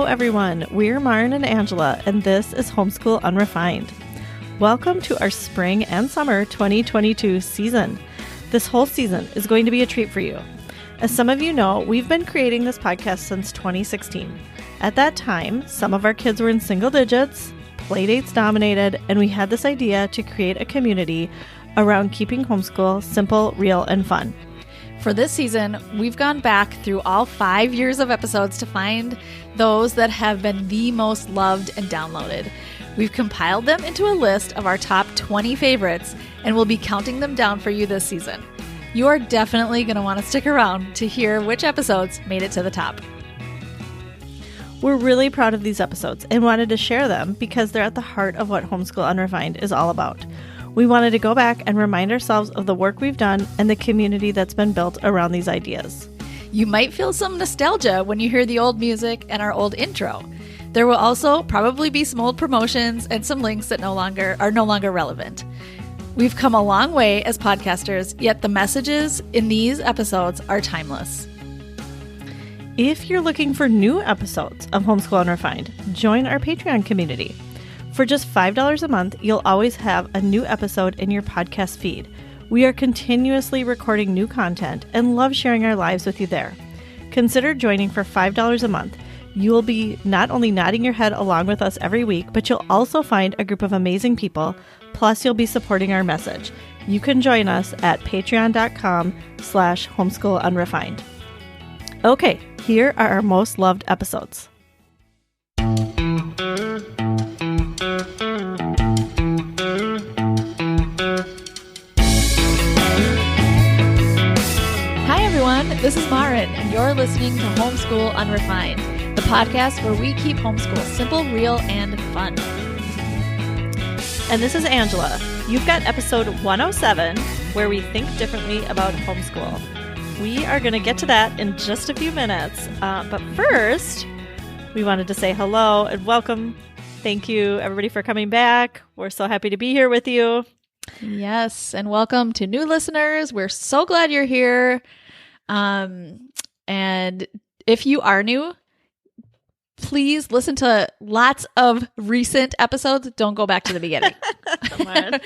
everyone. We're Maren and Angela, and this is Homeschool Unrefined. Welcome to our spring and summer 2022 season. This whole season is going to be a treat for you. As some of you know, we've been creating this podcast since 2016. At that time, some of our kids were in single digits, playdates dominated, and we had this idea to create a community around keeping homeschool simple, real, and fun. For this season, we've gone back through all 5 years of episodes to find those that have been the most loved and downloaded. We've compiled them into a list of our top 20 favorites, and we'll be counting them down for you this season. You are definitely going to want to stick around to hear which episodes made it to the top. We're really proud of these episodes and wanted to share them because they're at the heart of what Homeschool Unrefined is all about. We wanted to go back and remind ourselves of the work we've done and the community that's been built around these ideas. You might feel some nostalgia when you hear the old music and our old intro. There will also probably be some old promotions and some links that are no longer relevant. We've come a long way as podcasters, yet the messages in these episodes are timeless. If you're looking for new episodes of Homeschool Unrefined, join our Patreon community. For just $5 a month, you'll always have a new episode in your podcast feed. We are continuously recording new content and love sharing our lives with you there. Consider joining for $5 a month. You will be not only nodding your head along with us every week, but you'll also find a group of amazing people. Plus, you'll be supporting our message. You can join us at patreon.com/homeschoolunrefined. Okay, here are our most loved episodes. This is Maren, and you're listening to Homeschool Unrefined, the podcast where we keep homeschool simple, real, and fun. And this is Angela. You've got episode 107, where we think differently about homeschool. We are going to get to that in just a few minutes. But first, we wanted to say hello and welcome. Thank you, everybody, for coming back. We're so happy to be here with you. Yes, and welcome to new listeners. We're so glad you're here. And if you are new, please listen to lots of recent episodes. Don't go back to the beginning. Come on.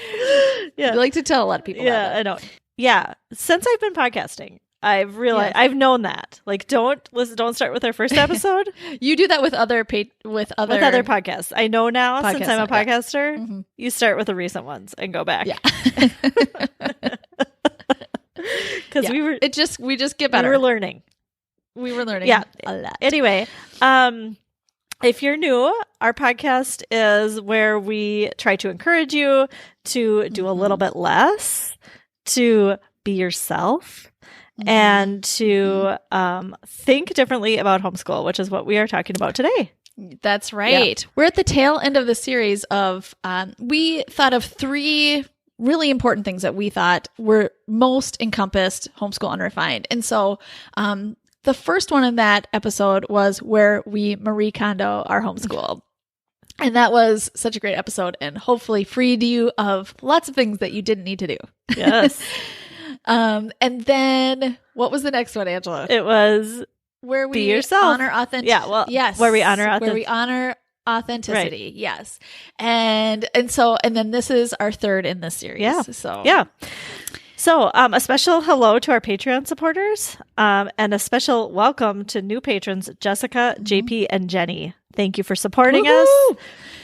Yeah. I like to tell a lot of people that. I know. Yeah. Since I've been podcasting, I've realized, I've known that. Like, don't start with our first episode. You do that with other podcasts. I know now, since I'm a podcaster, you start with the recent ones and go back. Yeah. Because we just get better. We were learning. Yeah. A lot. Anyway, if you're new, our podcast is where we try to encourage you to do a little bit less, to be yourself, and to think differently about homeschool, which is what we are talking about today. That's right. Yeah. We're at the tail end of the series of, we thought of 3 really important things that we thought were most encompassed Homeschool Unrefined. And so the first one in that episode was where we Marie Kondo our homeschool. And that was such a great episode and hopefully freed you of lots of things that you didn't need to do. Yes. And then what was the next one, Angela? It was where we be yourself. Honor authenticity. Yeah, well, yes. Where we honor authenticity. Right. Yes. And then this is our third in this series. Yeah. So a special hello to our Patreon supporters, and a special welcome to new patrons, Jessica, JP, and Jenny. Thank you for supporting us.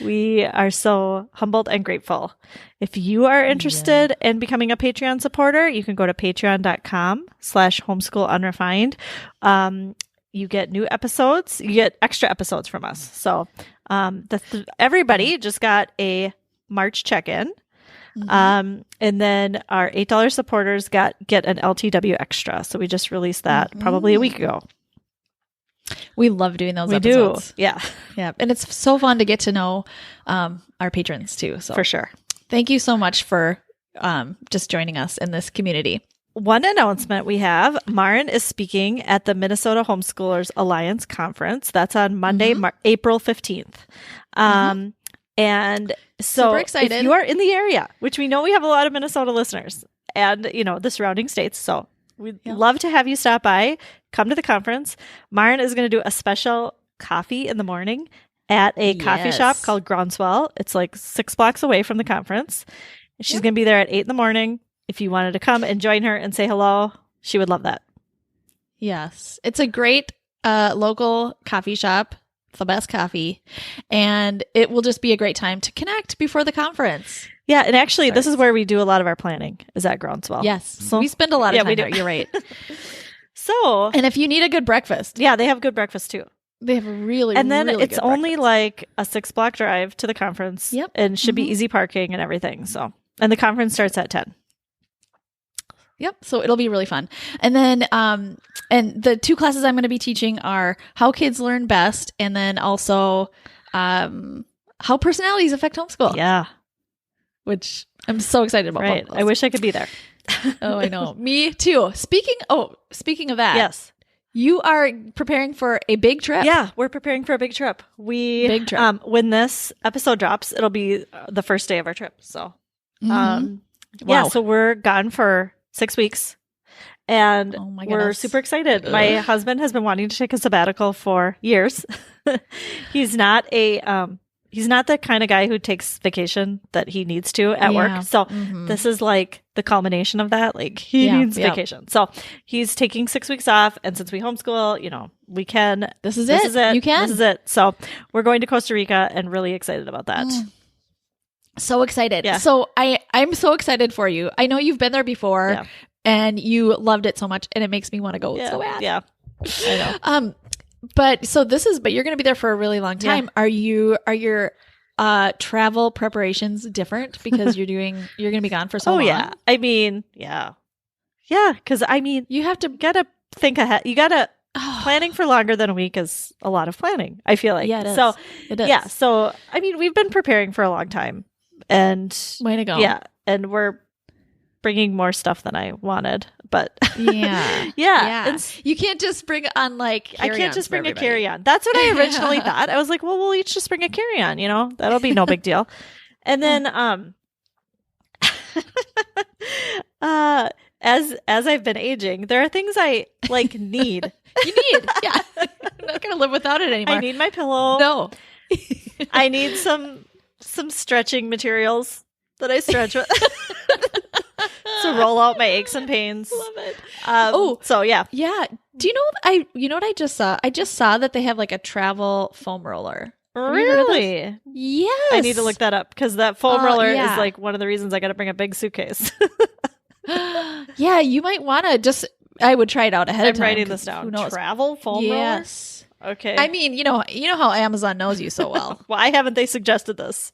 We are so humbled and grateful. If you are interested in becoming a Patreon supporter, you can go to patreon.com/homeschoolunrefined. You get new episodes. You get extra episodes from us. So everybody just got a March check-in. And then our $8 supporters get an LTW extra. So we just released that probably a week ago. We love doing those episodes. Do. Yeah. Yeah. And it's so fun to get to know our patrons too. So for sure. Thank you so much for just joining us in this community. One announcement we have, Maren is speaking at the Minnesota Homeschoolers Alliance Conference. That's on Monday, April 15th. And so super excited. If you are in the area, which we know we have a lot of Minnesota listeners and, the surrounding states. So we'd love to have you stop by, come to the conference. Maren is going to do a special coffee in the morning at a coffee shop called Groundswell. It's like 6 blocks away from the conference. She's going to be there at 8 in the morning. If you wanted to come and join her and say hello, she would love that. Yes. It's a great local coffee shop, the best coffee, and it will just be a great time to connect before the conference. Yeah, and actually, this is where we do a lot of our planning, is at Groundswell. Yes. So, we spend a lot of time there. You're right. So, and if you need a good breakfast. Yeah, they have good breakfast too. They have a really, and then really it's good only breakfast. like a 6-block drive to the conference. Yep. And should be easy parking and everything. So, and the conference starts at 10. Yep. So it'll be really fun. And then, and the 2 classes I'm going to be teaching are how kids learn best, and then also, how personalities affect homeschool. Yeah. Which I'm so excited about. Right. I wish I could be there. Oh, I know. Me too. Speaking of that. Yes. You are preparing for a big trip. Yeah, we're preparing for a big trip. Big trip. When this episode drops, it'll be the first day of our trip. So, yeah, so we're gone for 6 weeks, and we're super excited. Ugh. My husband has been wanting to take a sabbatical for years. He's not the kind of guy who takes vacation that he needs to at work. So this is like the culmination of that. Like he needs vacation. So he's taking 6 weeks off. And since we homeschool, we can. This is it. You can. This is it. So we're going to Costa Rica and really excited about that. So excited. Yeah. So I'm so excited for you. I know you've been there before and you loved it so much, and it makes me want to go so bad. Yeah. I know. But you're going to be there for a really long time. Yeah. Are your travel preparations different because you're going to be gone for so long? Yeah. I mean, yeah. Yeah. Cause you gotta think ahead. You gotta, planning for longer than a week is a lot of planning, I feel like. Yeah, it is. So, it is. Yeah. So, we've been preparing for a long time, and way to go. Yeah. And we're bringing more stuff than I wanted, but yeah. And you can't just bring on like I can't just bring a carry-on. That's what I originally thought. I was like, well, we'll each just bring a carry-on, that'll be no big deal. And then as I've been aging, there are things I like need. You need. Yeah. I'm not going to live without it anymore. I need my pillow. No. I need some stretching materials that I stretch with. To roll out my aches and pains. Love it. So yeah. Yeah. Do you know what I just saw? I just saw that they have like a travel foam roller. Really? Yes. I need to look that up, because that foam roller is like one of the reasons I got to bring a big suitcase. Yeah, you might want to I would try it out ahead of time. I'm writing this down. Travel foam roller? Yes. Okay. I mean, you know how Amazon knows you so well. Why haven't they suggested this?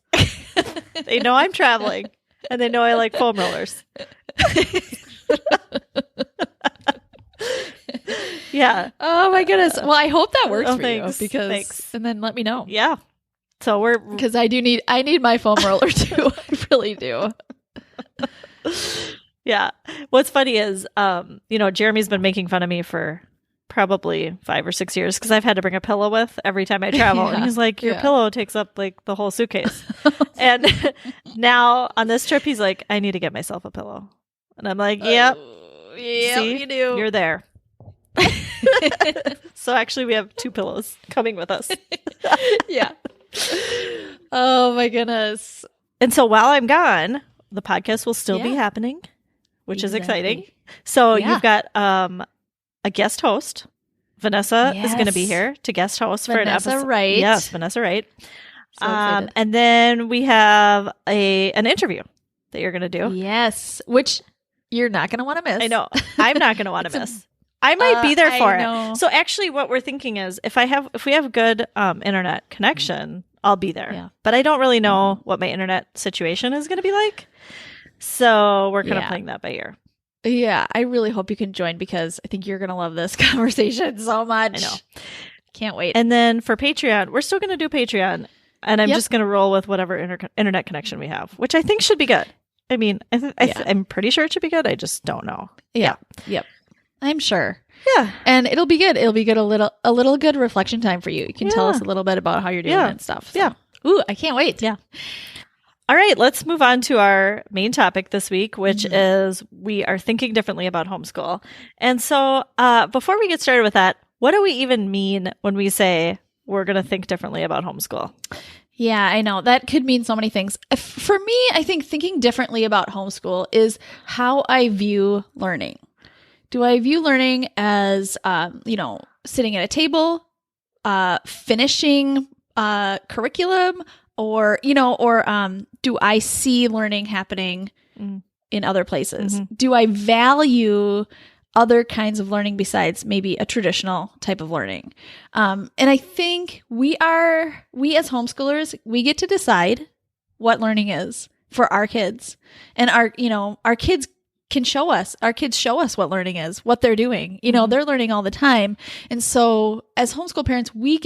They know I'm traveling, and they know I like foam rollers. Yeah. Oh my goodness. Well, I hope that works for thanks. you, because Thanks. and then let me know. Yeah. So because I need my foam roller too. I really do. Yeah. What's funny is, Jeremy's been making fun of me for probably 5 or 6 years, because I've had to bring a pillow with every time I travel. And he's like, your pillow takes up like the whole suitcase. And now on this trip, he's like, I need to get myself a pillow. And I'm like, yep. Yeah, see, you do. You're there. So actually we have 2 pillows coming with us. Yeah. Oh my goodness. And so while I'm gone, the podcast will still be happening, which is exciting. So you've got a guest host. Vanessa is going to be here to guest host for an episode. Vanessa Wright. Yes, Vanessa Wright. So excited. And then we have an interview that you're going to do. Yes, which you're not going to want to miss. I know. I'm not going to want to miss. I might be there for it. So actually what we're thinking is if we have good internet connection, I'll be there. Yeah. But I don't really know what my internet situation is going to be like. So we're kind of playing that by ear. Yeah, I really hope you can join, because I think you're going to love this conversation so much. I know. Can't wait. And then for Patreon, we're still going to do Patreon. And I'm just going to roll with whatever internet connection we have, which I think should be good. I mean, I'm pretty sure it should be good. I just don't know. Yeah. Yep. I'm sure. Yeah. And it'll be good. It'll be good. A little good reflection time for you. You can tell us a little bit about how you're doing and stuff. So. Yeah. Ooh, I can't wait. Yeah. All right, let's move on to our main topic this week, which is we are thinking differently about homeschool. And so before we get started with that, what do we even mean when we say we're going to think differently about homeschool? Yeah, I know. That could mean so many things. For me, I think thinking differently about homeschool is how I view learning. Do I view learning as, sitting at a table, finishing curriculum, or do I see learning happening in other places? Mm-hmm. Do I value other kinds of learning besides maybe a traditional type of learning? And I think we as homeschoolers, we get to decide what learning is for our kids. And our kids show us what learning is, what they're doing. They're learning all the time. And so as homeschool parents, we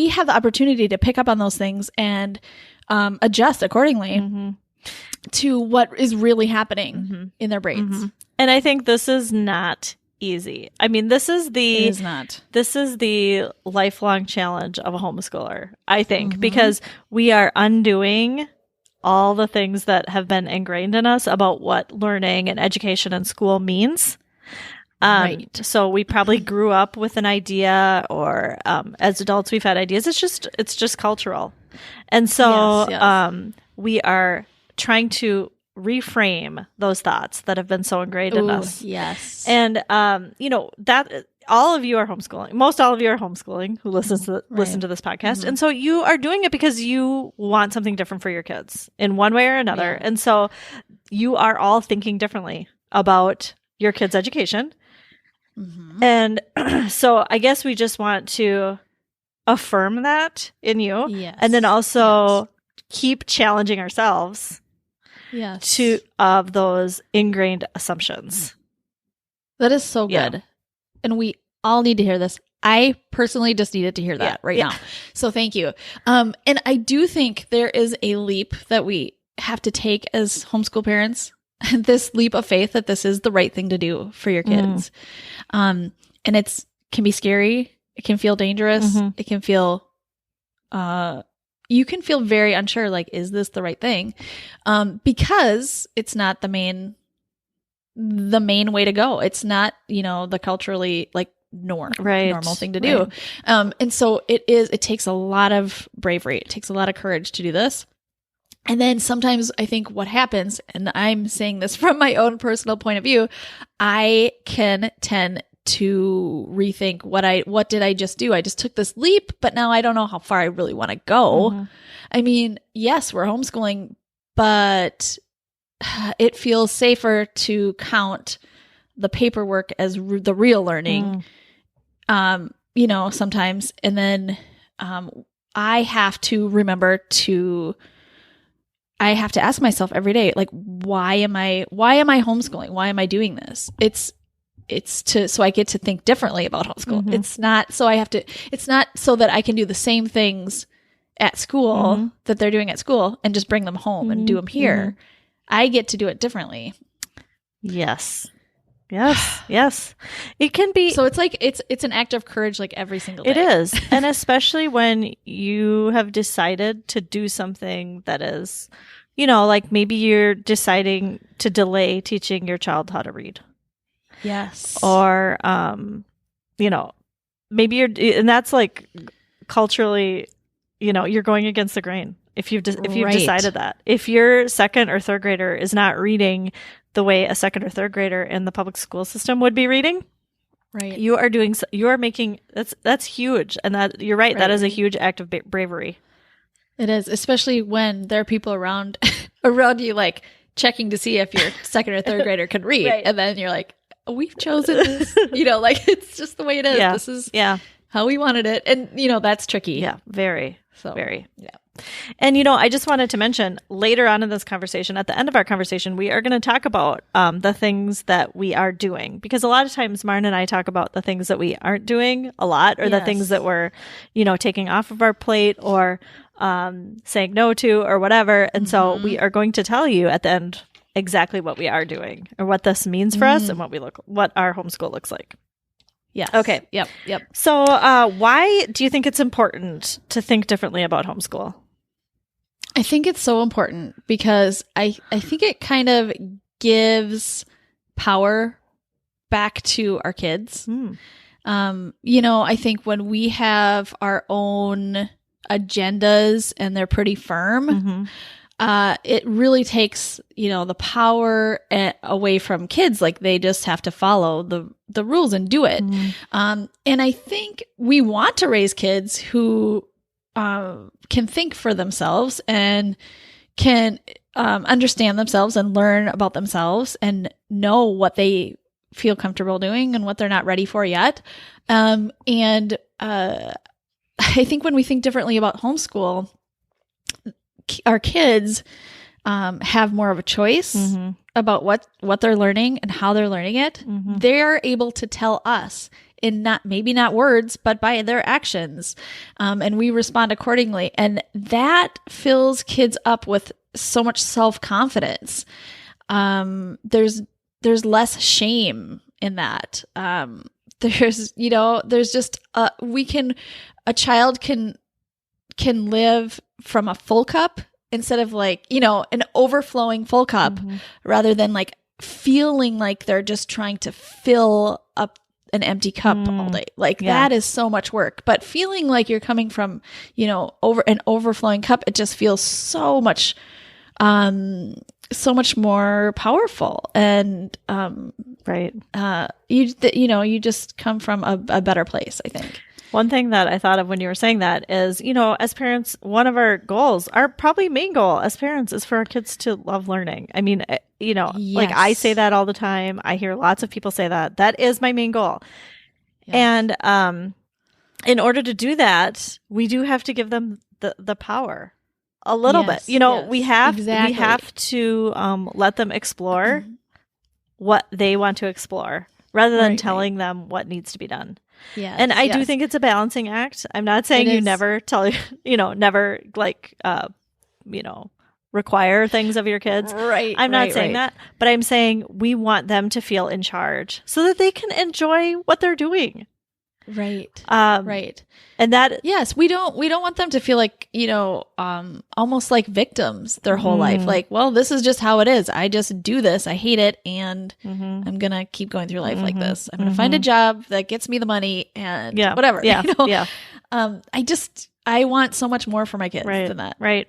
have the opportunity to pick up on those things and adjust accordingly to what is really happening in their brains. And I think this is not easy. I mean, this is the lifelong challenge of a homeschooler, I think, because we are undoing all the things that have been ingrained in us about what learning and education and school means. Right. So we probably grew up with an idea, or as adults we've had ideas. It's just cultural. And so we are trying to reframe those thoughts that have been so ingrained in us. Yes. And that all of you are homeschooling. Most all of you are homeschooling who listen to this podcast. And so you are doing it because you want something different for your kids in one way or another. Yeah. And so you are all thinking differently about your kids' education. And so I guess we just want to affirm that in you. Yes. And then also keep challenging ourselves of those ingrained assumptions. That is so good. Yeah. And we all need to hear this. I personally just needed to hear that now. So thank you. And I do think there is a leap that we have to take as homeschool parents, this leap of faith that this is the right thing to do for your kids. And it can be scary. It can feel dangerous. It can feel, you can feel very unsure, like, is this the right thing? Because it's not the main way to go. It's not, the culturally normal thing to do. And so it takes a lot of bravery. It takes a lot of courage to do this. And then sometimes I think what happens, and I'm saying this from my own personal point of view, I can tend to rethink what did I just do? I just took this leap, but now I don't know how far I really want to go. I mean, yes, we're homeschooling, but it feels safer to count the paperwork as the real learning, sometimes. And then I have to remember I have to ask myself every day, like, why am I homeschooling? Why am I doing this? So I get to think differently about homeschool. It's not so that I can do the same things at school that they're doing at school and just bring them home and do them here. I get to do it differently. Yes. It can be. So it's like, it's an act of courage, like every single day. It is. And especially when you have decided to do something that is, like maybe you're deciding to delay teaching your child how to read. Yes. Or, maybe and that's like culturally, you're going against the grain. If you've decided that, if your second or third grader is not reading the way a second or third grader in the public school system would be reading, right? You are making that's huge, and that you're right. That is a huge act of bravery. It is, especially when there are people around you, like checking to see if your second or third grader can read, and then you're like, we've chosen this, like it's just the way it is. Yeah. This is how we wanted it, and that's tricky. Yeah, very. Very. Yeah. And, I just wanted to mention later on in this conversation, at the end of our conversation, we are going to talk about the things that we are doing, because a lot of times Marn and I talk about the things that we aren't doing a lot, or the things that we're, taking off of our plate or saying no to or whatever. And so we are going to tell you at the end exactly what we are doing or what this means for us and what our homeschool looks like. Yes. Okay. Yep. So why do you think it's important to think differently about homeschool? I think it's so important because I think it kind of gives power back to our kids. I think when we have our own agendas and they're pretty firm, it really takes, the power away from kids. Like they just have to follow the rules and do it. And I think we want to raise kids who can think for themselves and can understand themselves and learn about themselves and know what they feel comfortable doing and what they're not ready for yet. And I think when we think differently about homeschool, our kids have more of a choice about what they're learning and how they're learning it. They're able to tell us in maybe not words, but by their actions. And we respond accordingly. And that fills kids up with so much self-confidence. There's less shame in that. There's just, a child can live from a full cup instead of an overflowing full cup, rather than feeling like they're just trying to fill up an empty cup all day. That is so much work, but feeling like you're coming from, over an overflowing cup, it just feels so much more powerful. And, you just come from a better place, I think. One thing that I thought of when you were saying that is, as parents, one of our goals, our probably main goal as parents, is for our kids to love learning. I mean, I say that all the time. I hear lots of people say that. That is my main goal. Yes. And in order to do that, we do have to give them the power a little bit. We have to let them explore what they want to explore rather than telling them what needs to be done. Yeah. And I do think it's a balancing act. I'm not saying you never require things of your kids. Right. I'm not saying that, but I'm saying we want them to feel in charge so that they can enjoy what they're doing. Right. Right. And that, yes, we don't want them to feel like, almost like victims their whole life. Like, well, this is just how it is. I just do this. I hate it. And I'm going to keep going through life like this. I'm going to find a job that gets me the money and whatever. Yeah. I want so much more for my kids than that. Right.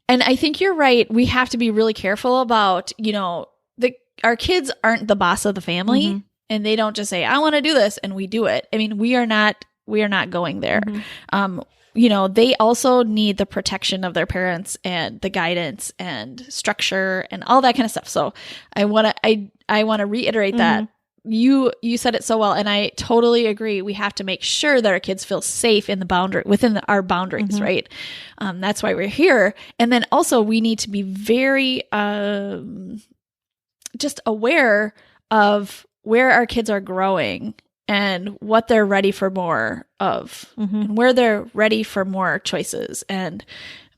And I think you're right. We have to be really careful about, our kids aren't the boss of the family. And they don't just say, I want to do this, and we do it. I mean, we are not going there. They also need the protection of their parents and the guidance and structure and all that kind of stuff. So I want to reiterate that. You said it so well, and I totally agree. We have to make sure that our kids feel safe in within our boundaries, right? That's why we're here. And then also we need to be very just aware of where our kids are growing and what they're ready for more of, and where they're ready for more choices and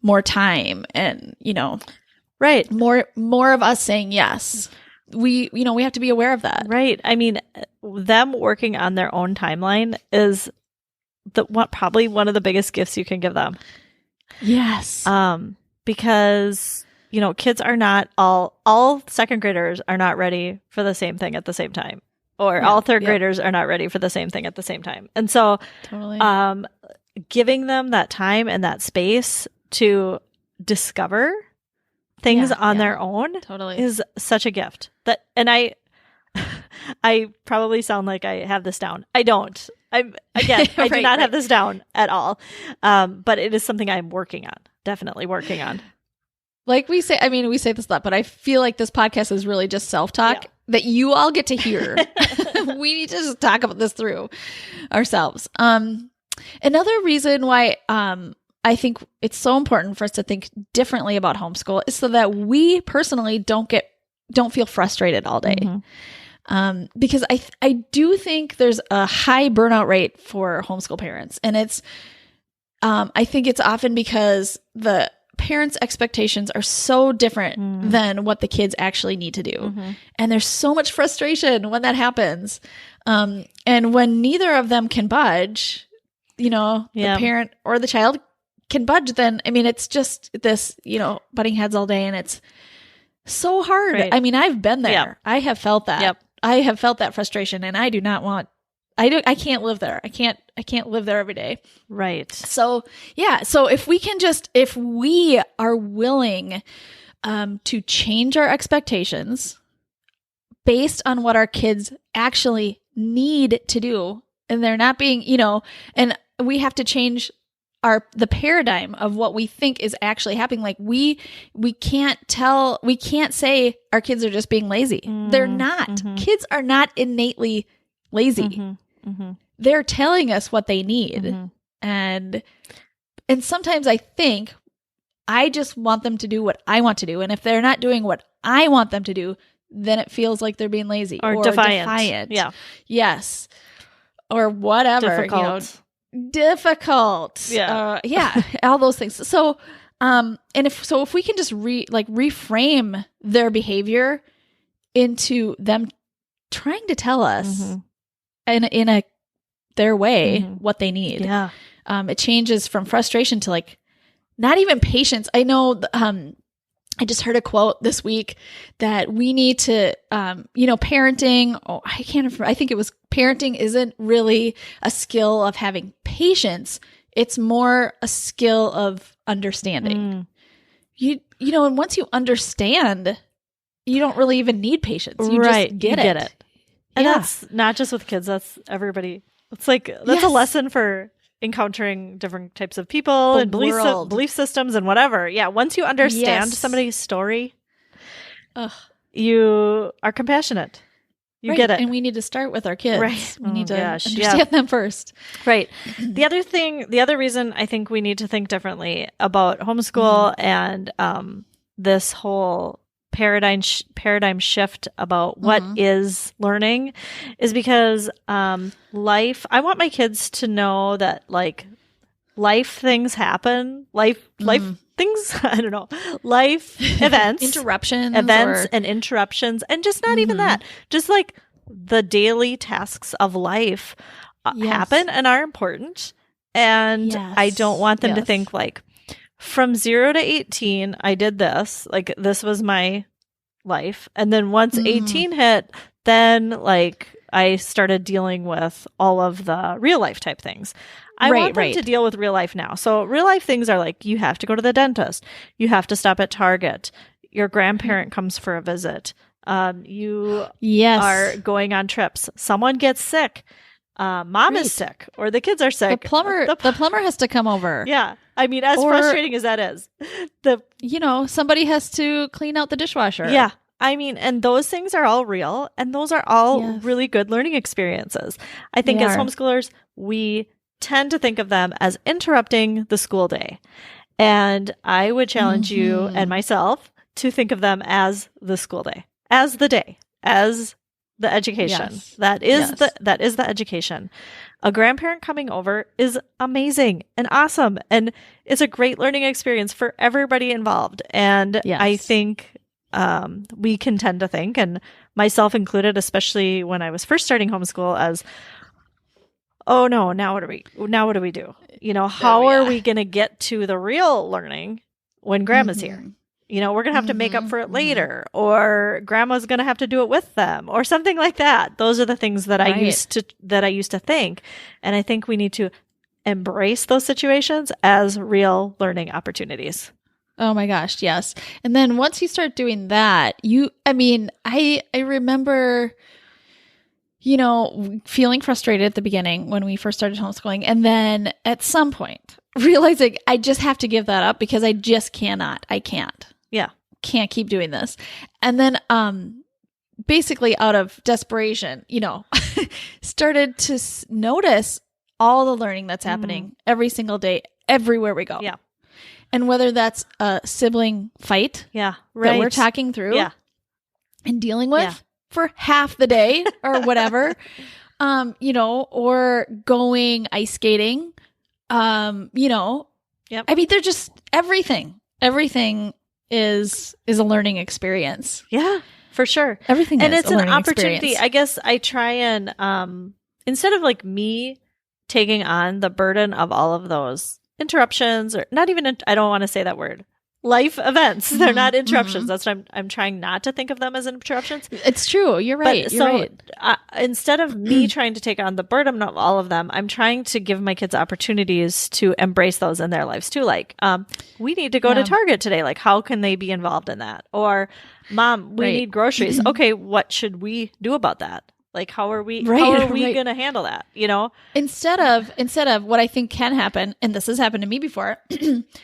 more time, and more of us saying yes. We have to be aware of that. Right. I mean, them working on their own timeline is probably one of the biggest gifts you can give them. Yes. Because kids are not all second graders are not ready for the same thing at the same time, or all third graders are not ready for the same thing at the same time. And so, giving them that time and that space to discover things on their own is such a gift. And I probably sound like I have this down. I don't. I do not have this down at all. But it is something I'm working on. Definitely working on. Like we say this a lot, but I feel like this podcast is really just self-talk that you all get to hear. We need to just talk about this through ourselves. Another reason why I think it's so important for us to think differently about homeschool is so that we personally don't feel frustrated all day. Because I do think there's a high burnout rate for homeschool parents. And it's, I think it's often because the parents' expectations are so different than what the kids actually need to do. And there's so much frustration when that happens. And when neither of them can budge, the parent or the child can budge, then, it's just this, butting heads all day, and it's so hard. Right. I've been there. I have felt that. I have felt that frustration, and I do not want I can't live there. I can't live there every day. Right. So yeah. So if we are willing to change our expectations based on what our kids actually need to do, and they're not being, and we have to change the paradigm of what we think is actually happening. Like we can't say our kids are just being lazy. They're not. Mm-hmm. Kids are not innately lazy. Mm-hmm. Mm-hmm. They're telling us what they need. Mm-hmm. And sometimes I think I just want them to do what I want to do. And if they're not doing what I want them to do, then it feels like they're being lazy or defiant. Yeah. Yes. Or whatever. Difficult. Yeah. Yeah. All those things. So, if we can just reframe their behavior into them trying to tell us in their way what they need. Yeah. It changes from frustration to like not even patience. I know. I just heard a quote this week that we need to, parenting. Oh, I can't remember. I think it was parenting isn't really a skill of having patience. It's more a skill of understanding. And once you understand, you don't really even need patience. You just get it. And that's not just with kids. That's everybody. It's like, that's a lesson for encountering different types of people and belief systems and whatever. Yeah. Once you understand somebody's story, you are compassionate. You get it. And we need to start with our kids. Right. We need to understand them first. Right. The other reason I think we need to think differently about homeschool and this whole paradigm shift about what is learning is because I want my kids to know that like life things happen, life things, I don't know, life events, interruptions and interruptions, and just not even that, just like the daily tasks of life happen and are important. And I don't want them to think like, from 0 to 18, I did this. Like, this was my life. And then once 18 hit, then like I started dealing with all of the real life type things. I want them to deal with real life now. So real life things are like, you have to go to the dentist. You have to stop at Target. Your grandparent comes for a visit. You are going on trips. Someone gets sick. Mom is sick, or the kids are sick. The plumber has to come over. Yeah. I mean, as frustrating as that is, somebody has to clean out the dishwasher. Yeah. I mean, and those things are all real, and those are all really good learning experiences. I think as homeschoolers, we tend to think of them as interrupting the school day. And I would challenge you and myself to think of them as the school day, as the day, as the education. Yes. That is the education. A grandparent coming over is amazing and awesome. And it's a great learning experience for everybody involved. And I think we can tend to think, and myself included, especially when I was first starting homeschool, as, oh no, now what do we do? How are we going to get to the real learning when grandma's here? We're going to have to make up for it later, or grandma's going to have to do it with them, or something like that. Those are the things that I used to think. And I think we need to embrace those situations as real learning opportunities. Oh my gosh, yes. And then once you start doing that, I remember, feeling frustrated at the beginning when we first started homeschooling. And then at some point realizing I just have to give that up because I just cannot. I can't. Yeah. Can't keep doing this. And then, basically out of desperation, started to notice all the learning that's happening every single day, everywhere we go. Yeah. And whether that's a sibling fight that we're talking through and dealing with for half the day or whatever, or going ice skating, I mean, they're just everything is a learning experience. Yeah, for sure. Everything and is it's a an learning opportunity. experience. I guess I try and instead of like me taking on the burden of all of those interruptions, or not even I don't want to say that word, life events. They're not interruptions. That's what I'm trying not to think of them as interruptions. It's true. You're right. But, You're right. Instead of me trying to take on the burden of all of them, I'm trying to give my kids opportunities to embrace those in their lives too. Like, we need to go to Target today. Like, how can they be involved in that? Or, Mom, we need groceries. Okay, what should we do about that? Like, how are we going to handle that? You know, instead of what I think can happen, and this has happened to me before,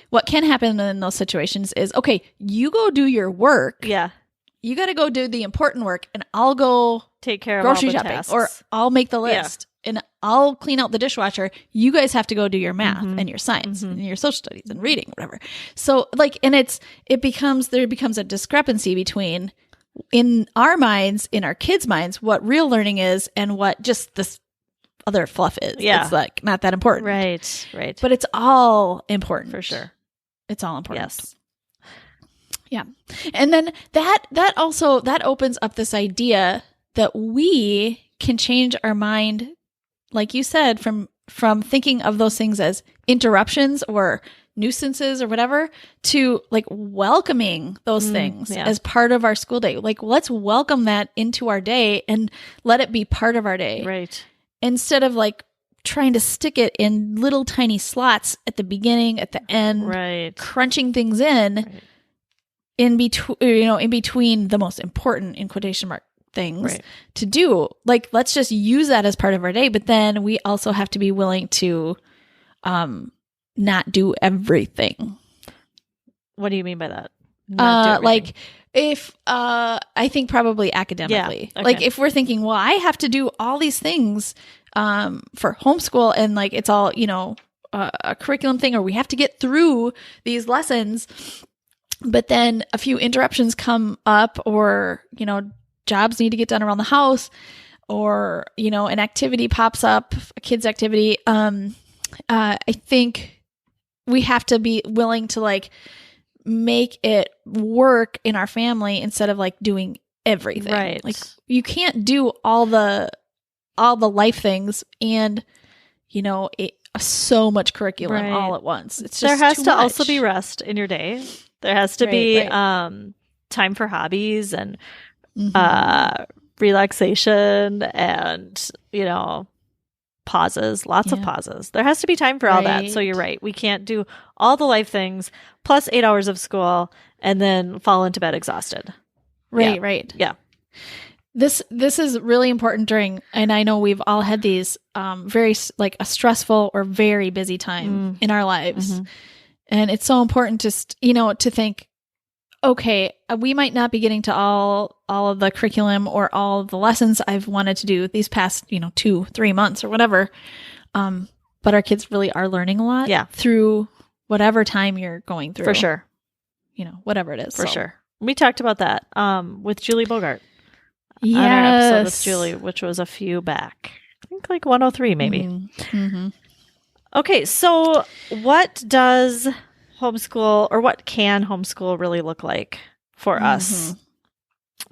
what can happen in those situations is, okay, you go do your work. Yeah. You got to go do the important work, and I'll go take care of grocery all the shopping, tasks. or I'll make the list, and I'll clean out the dishwasher. You guys have to go do your math and your science and your social studies and reading, whatever. So like, and there becomes a discrepancy between, in our minds, in our kids' minds, what real learning is and what just this other fluff is. Yeah. It's like not that important. Right. But it's all important. For sure. It's all important. Yes. Yeah. And then that also opens up this idea that we can change our mind, like you said, from thinking of those things as interruptions or nuisances or whatever, to like welcoming those things as part of our school day. Like, let's welcome that into our day and let it be part of our day. Right. Instead of like trying to stick it in little tiny slots at the beginning, at the end, right, crunching things in between the most important, in quotation mark, things to do. Like, let's just use that as part of our day. But then we also have to be willing to not do everything. What do you mean by that? Like, if I think probably academically. Yeah, okay. Like, if we're thinking, well, I have to do all these things for homeschool, and like it's all, a curriculum thing, or we have to get through these lessons, but then a few interruptions come up, or jobs need to get done around the house, or an activity pops up, a kid's activity. I think we have to be willing to like make it work in our family instead of like doing everything. Right. Like, you can't do all the life things and so much curriculum all at once. It's just there has too to much. also be rest in your day. There has to be time for hobbies and relaxation and pauses, lots of pauses. There has to be time for all that. So you're right. We can't do all the life things plus 8 hours of school and then fall into bed exhausted. Right. Yeah. This is really important during, and I know we've all had these very like a stressful or very busy time in our lives. And it's so important to think, okay, we might not be getting to all of the curriculum or all of the lessons I've wanted to do these past, 2-3 months or whatever. But our kids really are learning a lot through whatever time you're going through. For sure. Whatever it is. For sure. We talked about that with Julie Bogart. Yes. On our episode with Julie, which was a few back. I think like 103 maybe. Okay, so what does homeschool, or what can homeschool really look like for us?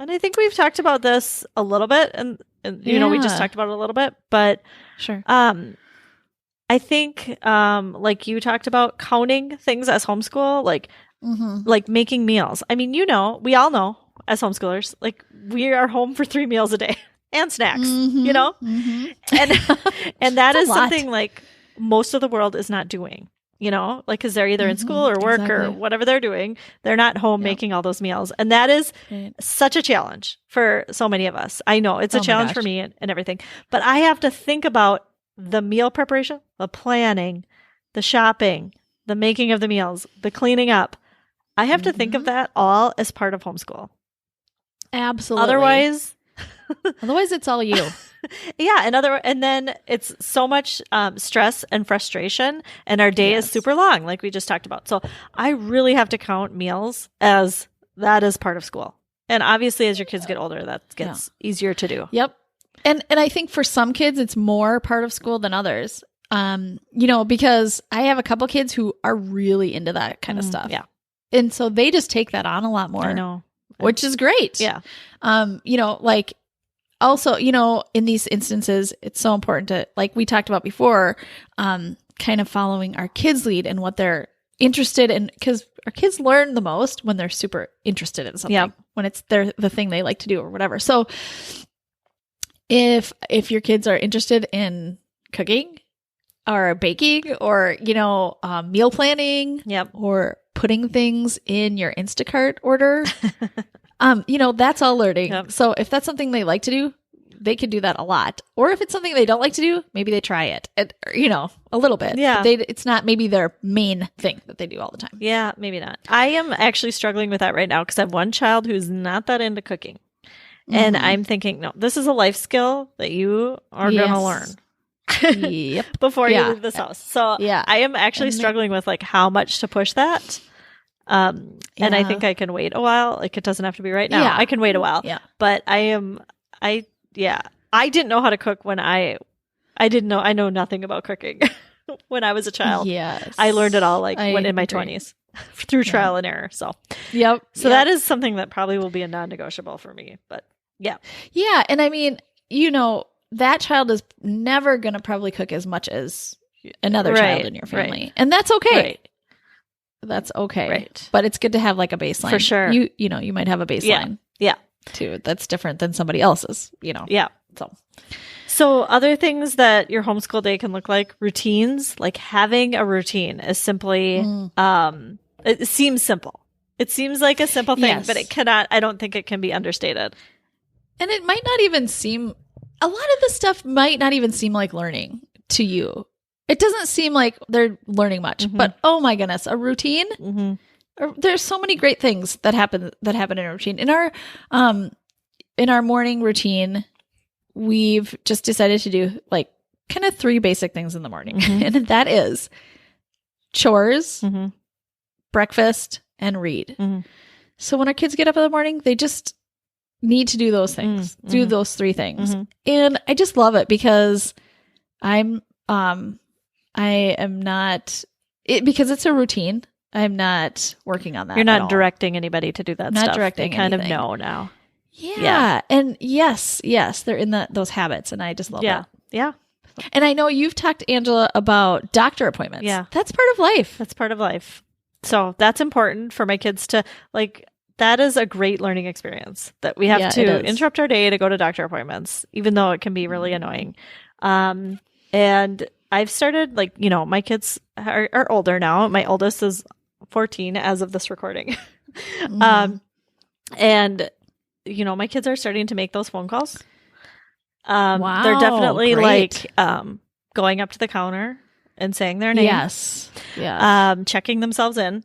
And I think we've talked about this a little bit, and we just talked about it a little bit, but sure. I think like you talked about counting things as homeschool, like making meals. I mean, we all know as homeschoolers, like, we are home for 3 meals a day and snacks, and that is something like most of the world is not doing. Like, because they're either in school or work or whatever they're doing. They're not home making all those meals. And that is such a challenge for so many of us. I know it's a challenge for me and everything. But I have to think about the meal preparation, the planning, the shopping, the making of the meals, the cleaning up. I have to think of that all as part of homeschool. Absolutely. Otherwise, it's all you. And then it's so much stress and frustration, and our day is super long, like we just talked about. So I really have to count meals as that is part of school. And obviously, as your kids get older, that gets easier to do. Yep. And I think for some kids, it's more part of school than others. Because I have a couple kids who are really into that kind of stuff. Yeah. And so they just take that on a lot more. I know. Which is great. Yeah. Also, in these instances, it's so important to, like we talked about before, kind of following our kids' lead and what they're interested in, because our kids learn the most when they're super interested in something, when it's the thing they like to do or whatever. So if your kids are interested in cooking or baking or, meal planning or putting things in your Instacart order, that's all learning. Yep. So if that's something they like to do, they can do that a lot. Or if it's something they don't like to do, maybe they try it, a little bit. Yeah. It's not maybe their main thing that they do all the time. Yeah, maybe not. I am actually struggling with that right now because I have one child who's not that into cooking. And I'm thinking, no, this is a life skill that you are going to learn. Yep. Before you leave this house. So I am actually struggling with like how much to push that. And I think I can wait a while. Like it doesn't have to be right now. Yeah. I can wait a while. Yeah. But I didn't know how to cook when I know nothing about cooking when I was a child. Yes. I learned it all in my 20s through trial and error. So, that is something that probably will be a non-negotiable for me, but yeah. Yeah. And I mean, that child is never going to probably cook as much as another child in your family. Right. And that's okay. Right. That's okay. Right. But it's good to have like a baseline. For sure. You might have a baseline. Yeah. Too. That's different than somebody else's, Yeah. So other things that your homeschool day can look like, routines, like having a routine is simply, it seems simple. It seems like a simple thing, but I don't think it can be understated. And it might not even seem, a lot of the stuff might not even seem like learning to you. It doesn't seem like they're learning much, but oh my goodness, a routine. There's so many great things that happen in a routine. In our morning routine, we've just decided to do like kind of 3 basic things in the morning. And that is chores, breakfast, and read. So when our kids get up in the morning, they just need to do those things, do those 3 things. And I just love it because because it's a routine. I'm not working on that. You're not directing anybody to do that stuff. Not directing They kind anything. of know now. Yeah. And yes, they're in those habits, and I just love that. Yeah. And I know you've talked to Angela about doctor appointments. Yeah. That's part of life. That's part of life. So that's important for my kids to that is a great learning experience that we have to interrupt our day to go to doctor appointments, even though it can be really annoying. And I've started my kids are older now. My oldest is 14 as of this recording. And my kids are starting to make those phone calls. Wow. They're definitely great. Going up to the counter and saying their name. Yes. Checking themselves in.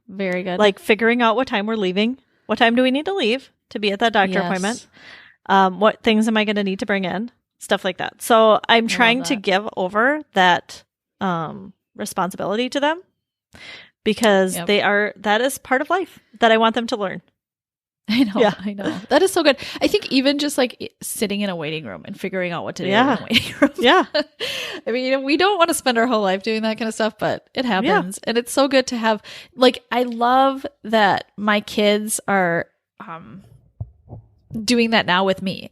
Very good. Like figuring out what time we're leaving. What time do we need to leave to be at that doctor appointment? What things am I going to need to bring in? Stuff like that. So I'm trying to give over that responsibility to them because that is part of life that I want them to learn. I know. Yeah. I know. That is so good. I think even just like sitting in a waiting room and figuring out what to do in a waiting room. Yeah. I mean, we don't want to spend our whole life doing that kind of stuff, but it happens. And it's so good to have, I love that my kids are doing that now with me.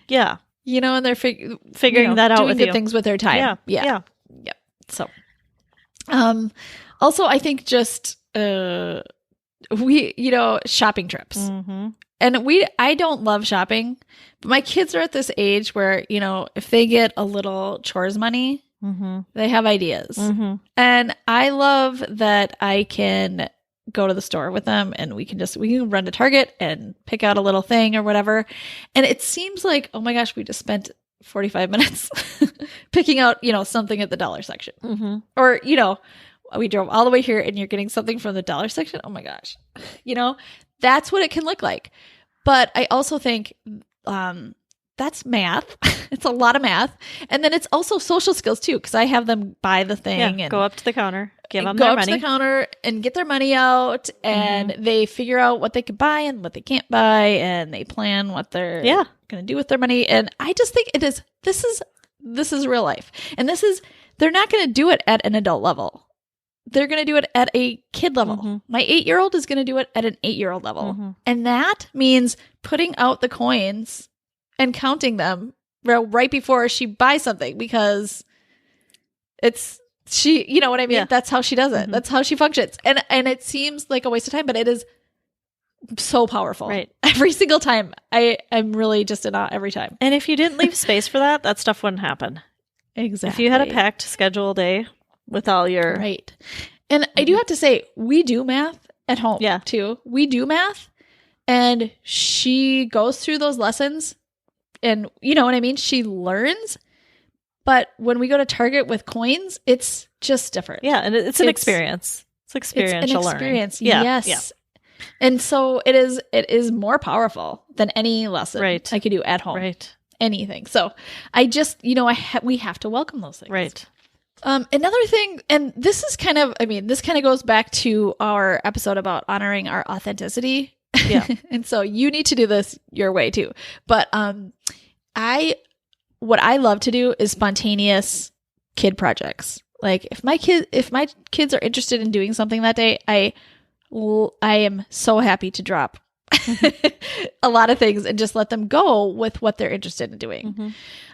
Yeah. And they're figuring that out doing with good you. things with their time. Yeah. So, also I think just, shopping trips. And I don't love shopping, but my kids are at this age where, if they get a little chores money, they have ideas. And I love that I can go to the store with them and we can run to Target and pick out a little thing or whatever. And it seems like, oh my gosh, we just spent 45 minutes picking out, something at the dollar section. Or, we drove all the way here and you're getting something from the dollar section. Oh my gosh. That's what it can look like. But I also think that's math. It's a lot of math. And then it's also social skills too, because I have them buy the thing and go up to the counter, give them their money. Go up to the counter and get their money out, and they figure out what they could buy and what they can't buy, and they plan what they're going to do with their money. And I just think this is real life. And they're not going to do it at an adult level. They're going to do it at a kid level. My 8-year-old is going to do it at an 8-year-old level. And that means putting out the coins and counting them right before she buys something, because it's she, you know what I mean? Yeah. That's how she does it. Mhm. That's how she functions. And it seems like a waste of time, but it is so powerful. Right. Every single time. I'm really just in awe every time. And if you didn't leave space for that stuff wouldn't happen. Exactly. If you had a packed schedule day with all your... Right. And I do have to say, we do math at home too. We do math, and she goes through those lessons, and you know what I mean? She learns. But when we go to Target with coins, it's just different. Yeah, and it's an experience. It's experiential learning. Experience, yes. Yeah. And so it is more powerful than any lesson I could do at home. Right. Anything. So I just, we have to welcome those things. Right. Another thing, and this is kind of goes back to our episode about honoring our authenticity. Yeah. And so you need to do this your way too. But what I love to do is spontaneous kid projects. Like if my kids are interested in doing something that day, I am so happy to drop a lot of things and just let them go with what they're interested in doing.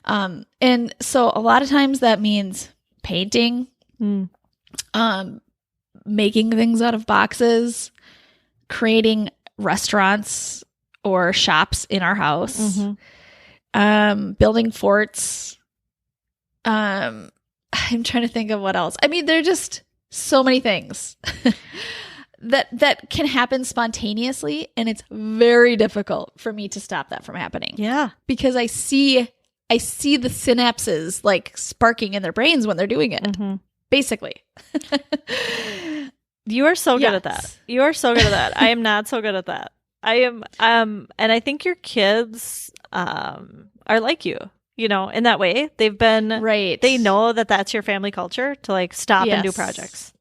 Mm-hmm. And so a lot of times that means painting, making things out of boxes, creating restaurants or shops in our house, building forts. I'm trying to think of what else. I mean, there are just so many things that can happen spontaneously, and it's very difficult for me to stop that from happening. Yeah. Because I see the synapses like sparking in their brains when they're doing it. Mm-hmm. Basically. You are so good at that. You are so good at that. I am not so good at that. I am and I think your kids are like you, in that way. They've been they know that that's your family culture to like stop and do projects.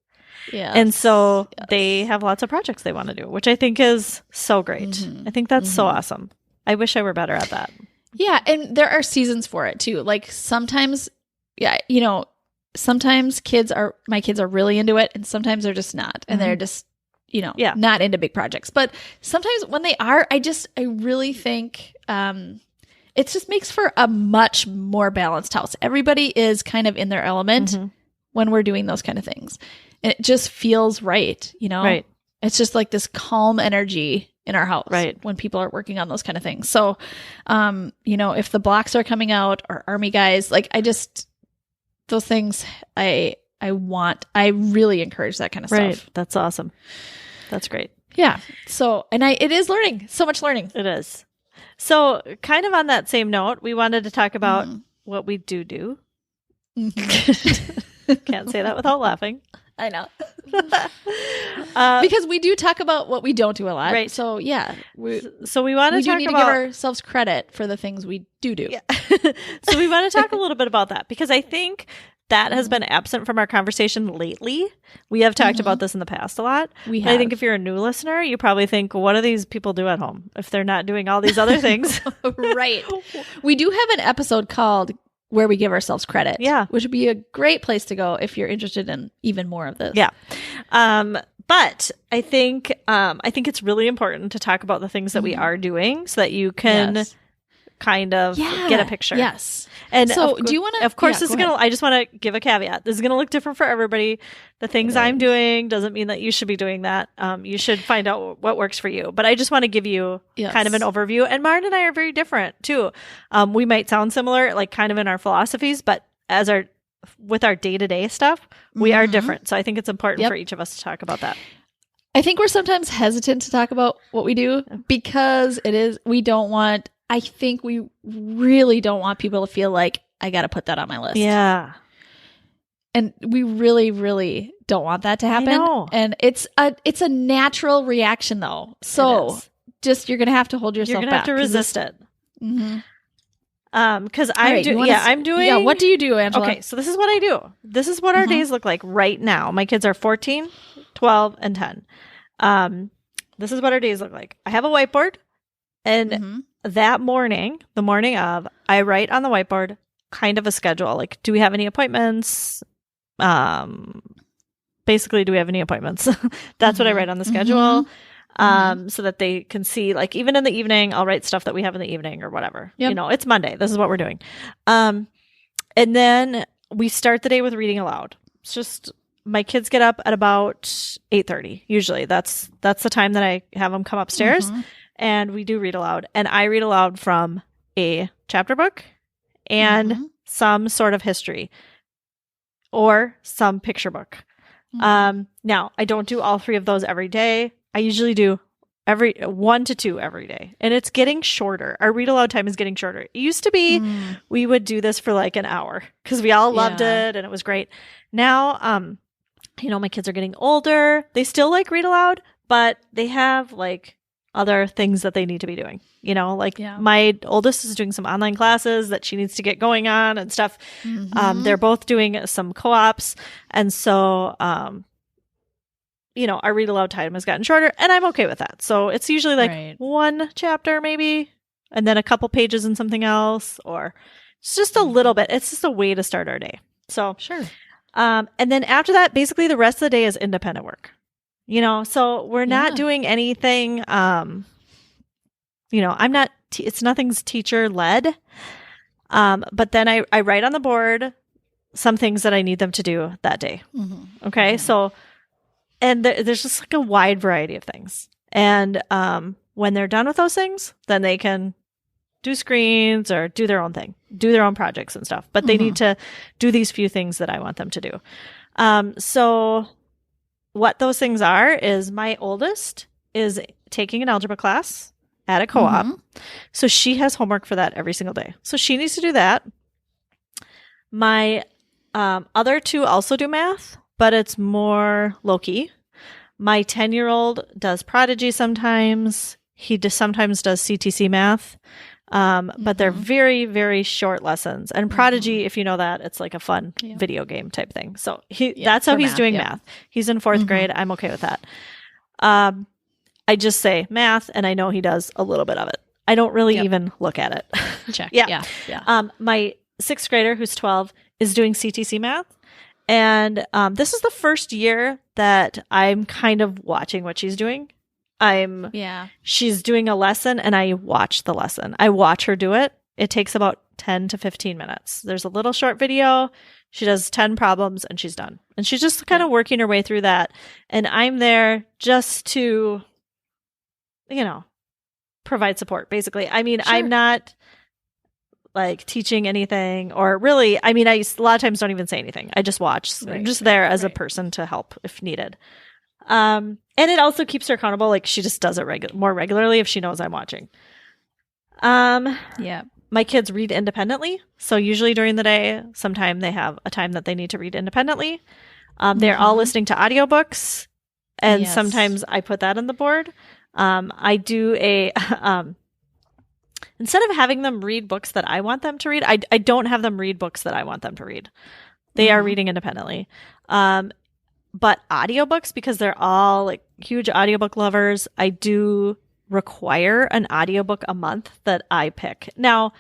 Yeah. And so they have lots of projects they want to do, which I think is so great. Mm-hmm. I think that's so awesome. I wish I were better at that. Yeah, and there are seasons for it too. Like sometimes sometimes my kids are really into it, and sometimes they're just not. And they're just, not into big projects. But sometimes when they are, I really think it just makes for a much more balanced house. Everybody is kind of in their element when we're doing those kind of things. And it just feels right, Right. It's just like this calm energy in our house when people are working on those kind of things. So, if the blocks are coming out or army guys, like those things I really encourage that kind of stuff. That's awesome. That's great. Yeah. So, and it is learning, so much learning. It is. So kind of on that same note, we wanted to talk about what we do. Can't say that without laughing. I know. Because we do talk about what we don't do a lot. Right. So yeah. So we want to talk need about... to give ourselves credit for the things we do. Yeah. So we want to talk a little bit about that, because I think that has been absent from our conversation lately. We have talked about this in the past a lot. I think if you're a new listener, you probably think, what do these people do at home if they're not doing all these other things? Right. We do have an episode called Where We Give Ourselves Credit. Yeah. Which would be a great place to go if you're interested in even more of this. Yeah. But I think it's really important to talk about the things that we are doing so that you can kind of get a picture. Yes. And so do you want to, of course, I just want to give a caveat. This is going to look different for everybody. The things I'm doing doesn't mean that you should be doing that. You should find out what works for you. But I just want to give you kind of an overview. And Martin and I are very different too. We might sound similar, like kind of in our philosophies, but with our day-to-day stuff, we are different. So I think it's important for each of us to talk about that. I think we're sometimes hesitant to talk about what we do because I think we really don't want people to feel like I got to put that on my list. Yeah. And we really, really don't want that to happen. I know. And it's a natural reaction though. So just, you're going to have to hold yourself back. You're going to have to resist it. Because I'm doing. Yeah. What do you do, Angela? Okay. So this is what I do. This is what our days look like right now. My kids are 14, 12, and 10. This is what our days look like. I have a whiteboard, and that morning, the morning of, I write on the whiteboard kind of a schedule. Like, do we have any appointments? Basically, do we have any appointments? That's what I write on the schedule. So that they can see, like, even in the evening, I'll write stuff that we have in the evening or whatever. Yep. It's Monday. This is what we're doing. And then we start the day with reading aloud. It's just my kids get up at about 8:30. Usually that's the time that I have them come upstairs and we do read aloud. And I read aloud from a chapter book and some sort of history or some picture book. Now, I don't do all three of those every day. I usually do 1 to 2 every day. And it's getting shorter. Our read aloud time is getting shorter. It used to be we would do this for like an hour because we all loved it and it was great. Now, my kids are getting older. They still like read aloud, but they have like other things that they need to be doing. My oldest is doing some online classes that she needs to get going on and stuff. They're both doing some co-ops. And so, our read aloud time has gotten shorter and I'm okay with that. So it's usually like one chapter maybe, and then a couple pages in something else, or it's just a little bit. It's just a way to start our day. So sure. And then after that, basically the rest of the day is independent work, so we're not doing anything, I'm not, it's nothing's teacher led. But then I write on the board some things that I need them to do that day. Okay. So, and there's just like a wide variety of things. And, when they're done with those things, then they can do screens or do their own thing, do their own projects and stuff, but they need to do these few things that I want them to do. So what those things are is my oldest is taking an algebra class at a co-op. So she has homework for that every single day. So she needs to do that. My other two also do math, but it's more low-key. My 10-year-old does Prodigy sometimes. He sometimes does CTC math. But they're very, very short lessons. And Prodigy, if you know that, it's like a fun video game type thing. So that's how he's doing math. He's in 4th grade. I'm okay with that. I just say math, and I know he does a little bit of it. I don't really even look at it. Check. Yeah. My 6th grader, who's 12, is doing CTC math. And this is the first year that I'm kind of watching what she's doing. She's doing a lesson and I watch the lesson. I watch her do it. It takes about 10 to 15 minutes. There's a little short video. She does 10 problems and she's done. And she's just kind of working her way through that. And I'm there just to, provide support, basically. I mean, I'm not like teaching anything or really, I mean, I a lot of times don't even say anything. I just watch. I'm just there as a person to help if needed. And it also keeps her accountable. Like she just does it more regularly if she knows I'm watching. My kids read independently. So usually during the day, sometime they have a time that they need to read independently. They're all listening to audiobooks. And sometimes I put that on the board. I do instead of having them read books that I want them to read, I don't have them read books that I want them to read. They are reading independently. But audiobooks, because they're all like huge audiobook lovers, I do require an audiobook a month that I pick. Now,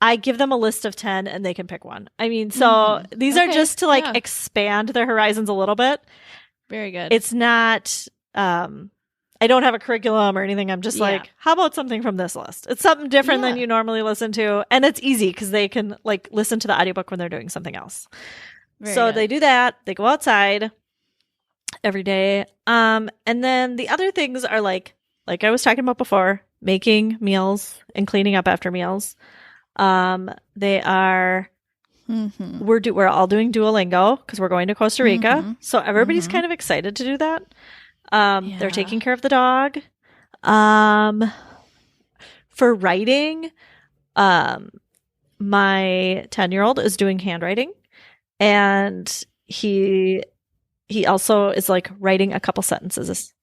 I give them a list of 10 and they can pick one. I mean, so these are just to expand their horizons a little bit. Very good. It's not, I don't have a curriculum or anything. I'm just like, how about something from this list? It's something different than you normally listen to. And it's easy because they can like listen to the audiobook when they're doing something else. Very good. They do that. They go outside every day. And then the other things are like I was talking about before, making meals and cleaning up after meals. They are, we're all doing Duolingo because we're going to Costa Rica. So everybody's kind of excited to do that. They're taking care of the dog. For writing, my 10-year-old is doing handwriting and he also is like writing a couple sentences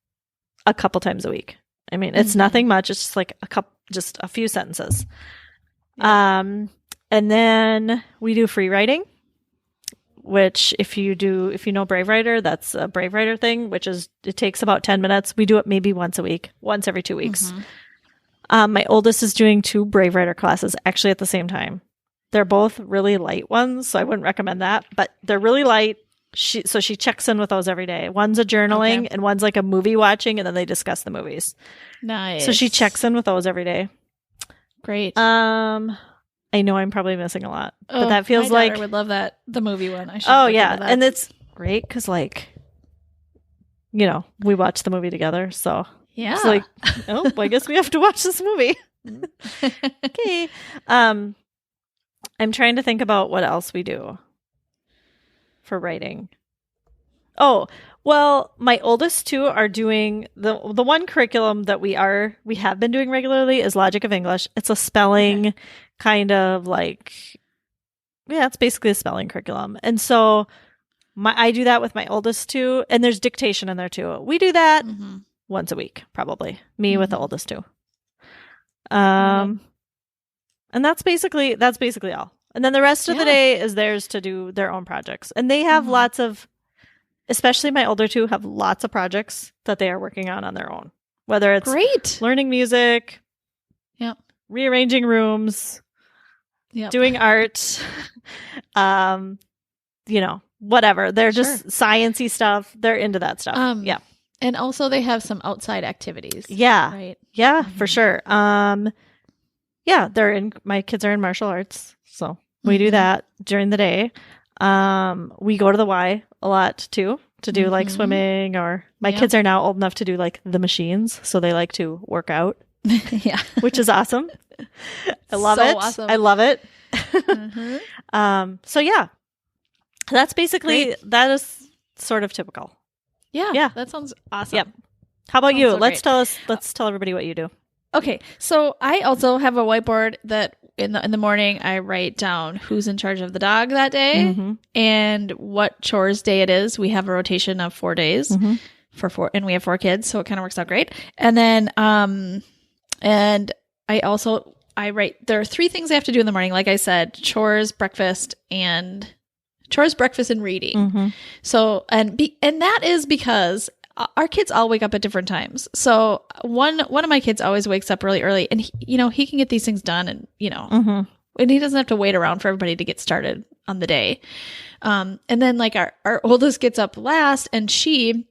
a couple times a week. I mean, it's nothing much. It's just like just a few sentences. And then we do free writing, which if you know Brave Writer, that's a Brave Writer thing, which is, it takes about 10 minutes. We do it maybe once every 2 weeks. My oldest is doing 2 Brave Writer classes actually at the same time. They're both really light ones, so I wouldn't recommend that, but they're really light. She checks in with those every day. One's a journaling and one's like a movie watching, and then they discuss the movies. Nice. So she checks in with those every day. Great. I know I'm probably missing a lot, but that feels my like daughter would love that, the movie one. I should. Oh yeah, and it's great because, like, you know, we watched the movie together. So Yeah. it's like, oh, well, I guess we have to watch this movie. Okay. I'm trying to think about what else we do for writing. Oh, well, my oldest two are doing the one curriculum that we have been doing regularly is Logic of English. It's a spelling kind of like, yeah, it's basically a spelling curriculum. And so I do that with my oldest two, and there's dictation in there too. We do that once a week, probably. Me with the oldest two. And that's basically all. And then the rest of the day is theirs to do their own projects. And they have lots of, especially my older two, have lots of projects that they are working on their own. Whether it's learning music, rearranging rooms, doing art, you know, whatever. They're just sciencey stuff. They're into that stuff. And also they have some outside activities. Yeah. Right. Yeah, for sure. Yeah, my kids are in martial arts. So we do that during the day. We go to the Y a lot too to do like swimming, or my kids are now old enough to do like the machines. So they like to work out, which is awesome. I love it. Awesome. I love it. So yeah, that's basically, that is sort of typical. Yeah. That sounds awesome. Yep. How about you? Let's tell everybody what you do. Okay. So I also have a whiteboard that in the morning I write down who's in charge of the dog that day and what chores day it is. We have a rotation of 4 days and we have 4 kids. So it kind of works out great. And then, and I write, there are 3 things I have to do in the morning. Like I said, chores, breakfast, and reading. So, and that is because our kids all wake up at different times. So one of my kids always wakes up really early, and he can get these things done, and and he doesn't have to wait around for everybody to get started on the day. And then like our oldest gets up last, and she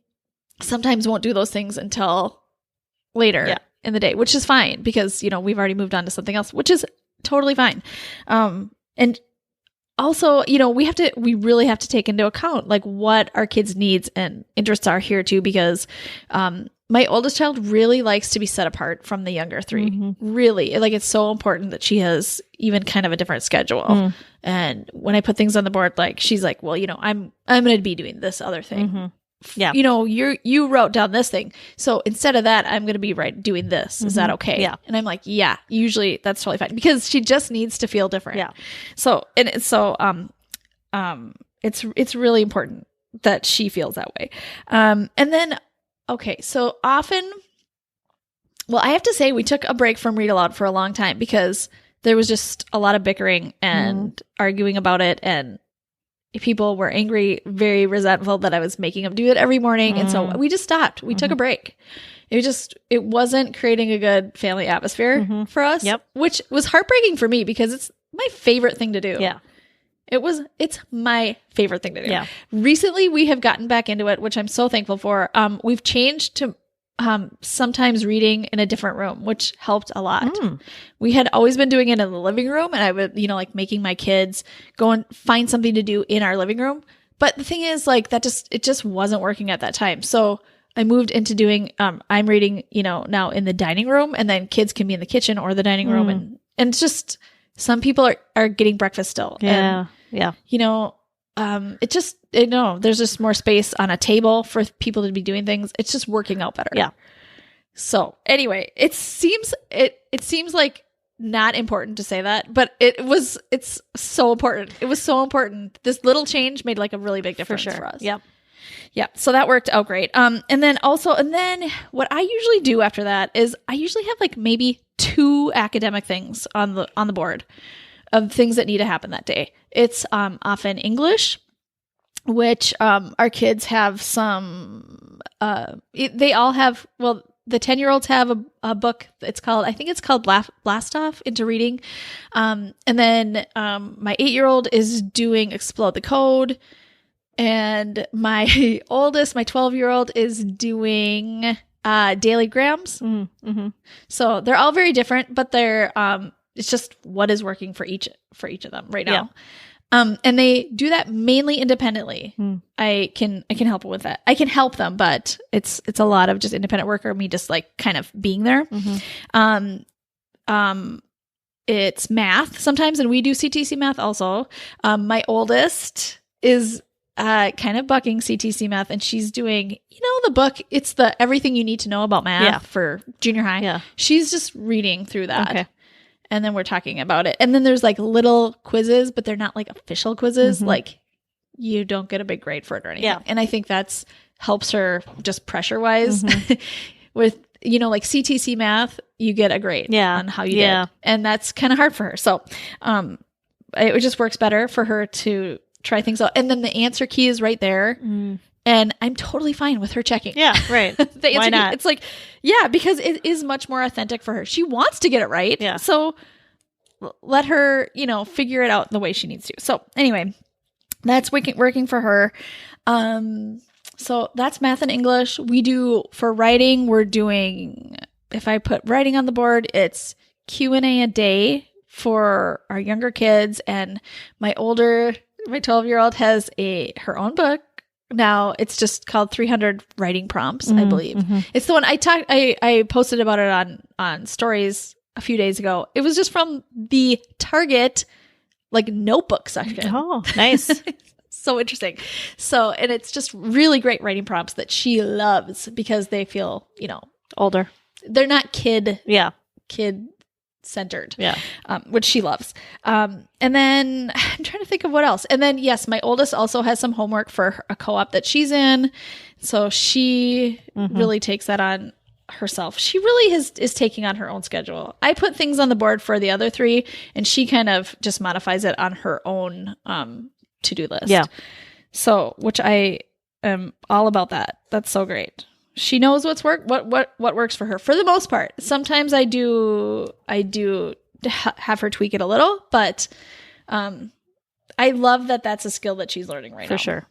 sometimes won't do those things until later in the day, which is fine because we've already moved on to something else, which is totally fine. And also, we really have to take into account like what our kids' needs and interests are here too, because my oldest child really likes to be set apart from the younger 3. Really, like it's so important that she has even kind of a different schedule. And when I put things on the board, like she's like, well, I'm going to be doing this other thing. Yeah. You wrote down this thing. So instead of that, I'm going to be doing this. Is that okay? Yeah. And I'm like, yeah, usually that's totally fine because she just needs to feel different. Yeah. So, it's really important that she feels that way. And then, okay. So often, well, I have to say we took a break from read aloud for a long time because there was just a lot of bickering and arguing about it, and people were angry, very resentful that I was making them do it every morning. And so we just stopped. We took a break. It wasn't creating a good family atmosphere for us, which was heartbreaking for me because it's my favorite thing to do. Yeah. It's my favorite thing to do. Yeah. Recently we have gotten back into it, which I'm so thankful for. We've changed to sometimes reading in a different room, which helped a lot. We had always been doing it in the living room, and I would, like making my kids go and find something to do in our living room. But the thing is, like it just wasn't working at that time. So I moved into doing, I'm reading, now in the dining room, and then kids can be in the kitchen or the dining room. And it's just, some people are getting breakfast still. Yeah. And, there's just more space on a table for people to be doing things. It's just working out better. Yeah. So anyway, it seems like not important to say that, but it's so important. It was so important. This little change made like a really big difference for us. Yep. Yeah. So that worked out great. And then what I usually do after that is I usually have like maybe 2 academic things on the board of things that need to happen that day. It's often English, which our kids have some, they all have, well, the 10-year-olds have a book. I think it's called Blast Off into Reading. And then my 8-year-old is doing Explode the Code. And my oldest, my 12-year-old, is doing Daily Grams. So they're all very different, but they're it's just what is working for each of them right now. And they do that mainly independently. I can help with that. I can help them, but it's a lot of just independent work or me just like kind of being there. It's math sometimes, and we do CTC math also. My oldest is kind of bucking CTC math, and she's doing, the book, it's the Everything You Need to Know About Math for junior high. Yeah. She's just reading through that. Okay. And then we're talking about it. And then there's like little quizzes, but they're not like official quizzes. Like you don't get a big grade for it or anything. Yeah. And I think that's helps her just pressure wise with, like CTC math, you get a grade on how you did. And that's kind of hard for her. So it just works better for her to try things out. And then the answer key is right there. And I'm totally fine with her checking. Yeah, right. Why not? It's like, because it is much more authentic for her. She wants to get it right. Yeah. So let her, figure it out the way she needs to. So anyway, that's working for her. So that's math and English. We do for writing, we're doing, if I put writing on the board, it's Q&A a day for our younger kids. And my 12-year-old has her own book. Now it's just called 300 Writing Prompts, I believe. It's the one I posted about it on stories a few days ago. It was just from the Target like notebook section. Oh, nice. So interesting. So, and it's just really great writing prompts that she loves because they feel, older. They're not kid centered, which she loves. And then I'm trying to think of what else. And then, yes, my oldest also has some homework for a co-op that she's in. So she really takes that on herself. She really is taking on her own schedule. I put things on the board for the other three, and she kind of just modifies it on her own to-do list. Yeah. So, which I am all about that. That's so great. She knows what works for her for the most part. Sometimes I do have her tweak it a little, but I love that that's a skill that she's learning right now. For sure.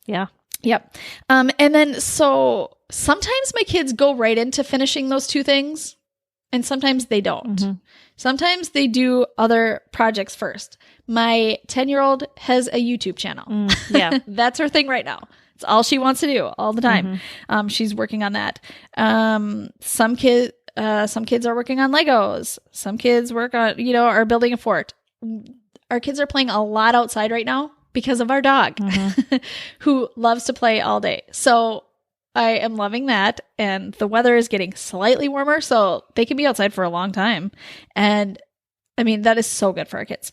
Yeah. Yep. And then so sometimes my kids go right into finishing those two things, and sometimes they don't. Sometimes they do other projects first. My 10-year-old has a YouTube channel. Yeah. That's her thing right now. It's all she wants to do all the time. She's working on that. Some kids are working on Legos. Some kids work on, are building a fort. Our kids are playing a lot outside right now because of our dog who loves to play all day. So I am loving that. And the weather is getting slightly warmer, so they can be outside for a long time. And I mean, that is so good for our kids.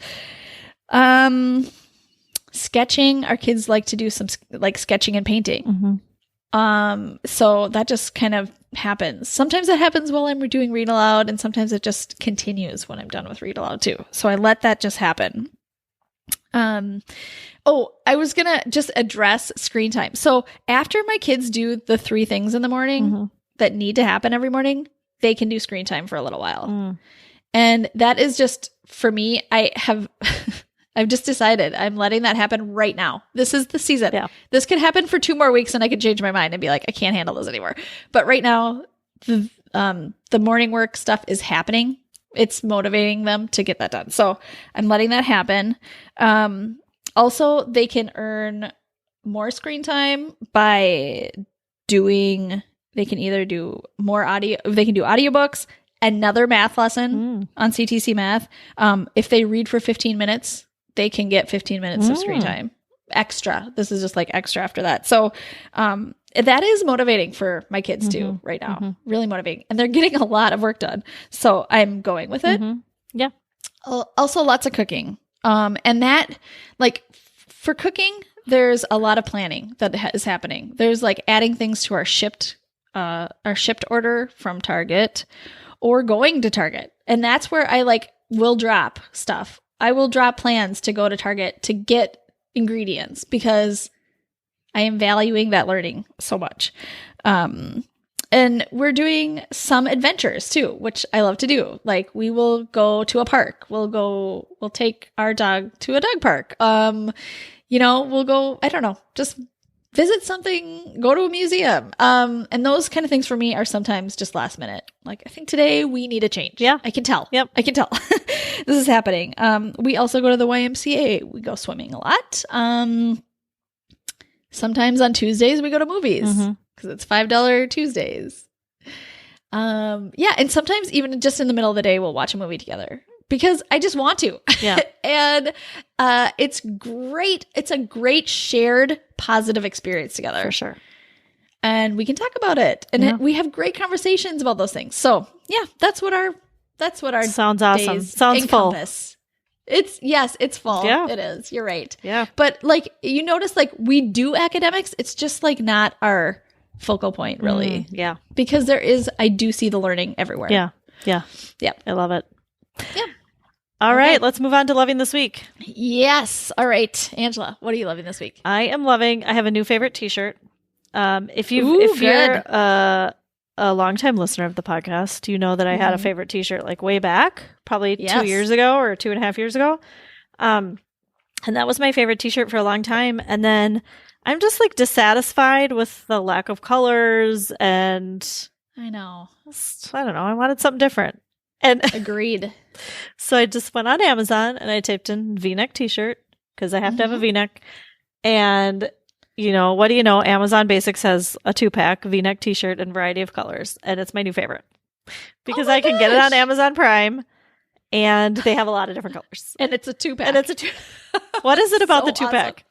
Sketching, our kids like to do some like sketching and painting. So that just kind of happens. Sometimes it happens while I'm doing read aloud, and sometimes it just continues when I'm done with read aloud too. So I let that just happen. I was going to just address screen time. So after my kids do the 3 things in the morning that need to happen every morning, they can do screen time for a little while. And that is just, for me, I've just decided I'm letting that happen right now. This is the season. Yeah. This could happen for 2 more weeks and I could change my mind and be like, I can't handle this anymore. But right now, the morning work stuff is happening. It's motivating them to get that done. So I'm letting that happen. Also, they can earn more screen time by they can either do more audio, they can do audiobooks, another math lesson on CTC math. If they read for 15 minutes, they can get 15 minutes of screen time extra. This is just like extra after that. So, that is motivating for my kids too right now. Really motivating. And they're getting a lot of work done. So I'm going with it. Yeah. Also lots of cooking. And that, like, for cooking, there's a lot of planning that is happening. There's like adding things to our shipped order from Target or going to Target. And that's where I will drop stuff. I will drop plans to go to Target to get ingredients because I am valuing that learning so much. And we're doing some adventures too, which I love to do. Like, we will go to a park. We'll take our dog to a dog park. We'll go, I don't know, just visit something, go to a museum. And those kind of things for me are sometimes just last minute. Like, I think today we need a change. Yeah. I can tell. Yep. I can tell. This is happening. We also go to the YMCA. We go swimming a lot. Sometimes on Tuesdays we go to movies because it's $5 Tuesdays. Yeah, and sometimes even just in the middle of the day we'll watch a movie together because I just want to. Yeah. And it's great. It's a great shared positive experience together. For sure. And we can talk about it. And we have great conversations about those things. So yeah, that's what our sounds awesome. days Sounds encompass. It's full. Yeah. It is. You're right. Yeah. But like you notice like we do academics. It's just like not our focal point really. Yeah. Because I do see the learning everywhere. Yeah. Yeah. Yeah. I love it. Yeah. All right. Let's move on to loving this week. Yes. All right. Angela, what are you loving this week? I have a new favorite t-shirt. If Ooh, you're a longtime listener of the podcast, you know that I had a favorite t-shirt like way back, probably 2 years ago or 2.5 years ago. And that was my favorite t-shirt for a long time. And then I'm just like dissatisfied with the lack of colors and I know. I don't know. I wanted something different. And agreed. So I just went on Amazon and I typed in V-neck t-shirt because I have to have a V-neck. And you know, what do you know? Amazon Basics has a 2-pack V-neck t-shirt in a variety of colors. And it's my new favorite because I can get it on Amazon Prime and they have a lot of different colors. And it's a 2-pack. What is it about the 2-pack?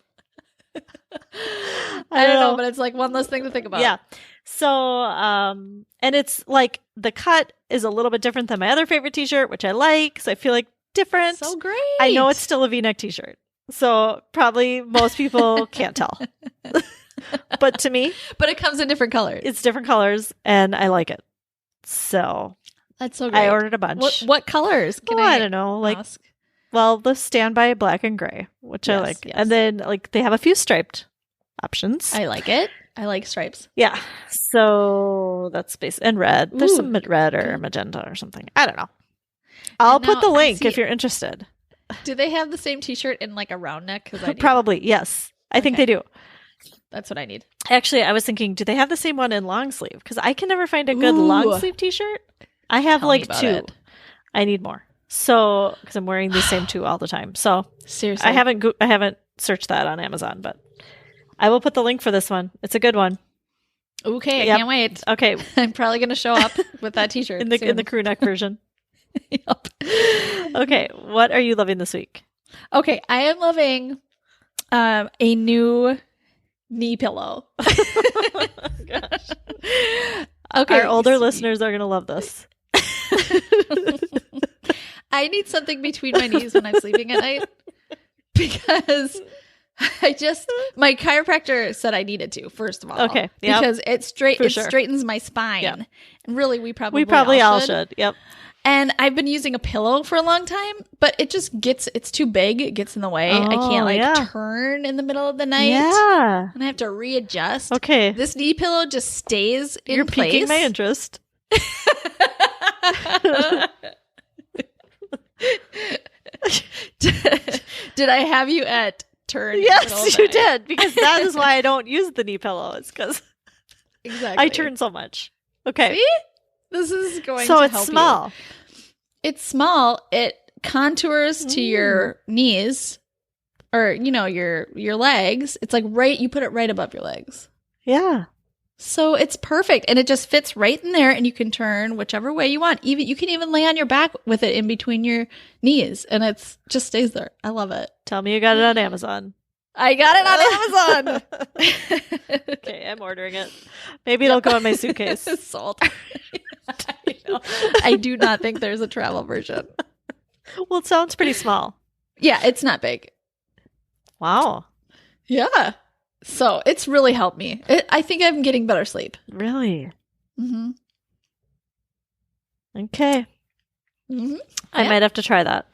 Awesome. I don't know, but it's like one less thing to think about. Yeah. So, and it's like the cut is a little bit different than my other favorite t-shirt, which I like. So I feel like different. So great. I know it's still a V-neck t-shirt. So probably most people can't tell. But to me, it comes in different colors. It's different colors and I like it. So that's so great. I ordered a bunch. What colors? I don't know. Like, ask? Well, the standby black and gray, which I like. Yes. And then like they have a few striped options. I like it. I like stripes. Yeah. So that's basically, and red. There's some red or magenta or something. I don't know. I'll put the link if you're interested. Do they have the same t-shirt in like a round neck? Probably, yes. I think they do. That's what I need. Actually, I was thinking, do they have the same one in long sleeve? Because I can never find a good long sleeve t-shirt. I have like 2. I need more. So, because I'm wearing the same 2 all the time. So, seriously, I haven't searched that on Amazon, but I will put the link for this one. It's a good one. Okay, I can't wait. Okay, I'm probably going to show up with that t-shirt in the crew neck version. Yep. Okay, what are you loving this week? Okay, I am loving a new knee pillow. Oh, gosh. Okay, our older listeners are going to love this. I need something between my knees when I'm sleeping at night because my chiropractor said I needed to, first of all. Okay. Yep. Because it straightens my spine. Yep. And really, we probably all should. Yep. And I've been using a pillow for a long time, but it's too big. It gets in the way. I can't turn in the middle of the night. Yeah. And I have to readjust. Okay. This knee pillow just stays in You're place. piquing my interest. Did I have you at turn? Yes, you did, because that is why I don't use the knee pillow. It's because exactly I turn so much. Okay. See? This is going so to it's help small. You. It's small. It contours to your knees or, your legs. It's like you put it right above your legs. Yeah. So it's perfect. And it just fits right in there and you can turn whichever way you want. You can even lay on your back with it in between your knees and it just stays there. I love it. Tell me you got it on Amazon. I got it on Amazon. Okay, I'm ordering it. Maybe it'll go in my suitcase. Sold. I do not think there's a travel version. Well, it sounds pretty small. Yeah, it's not big. Wow. Yeah. So it's really helped me. I think I'm getting better sleep. Really? Mm-hmm. Okay. Mm-hmm. I might have to try that.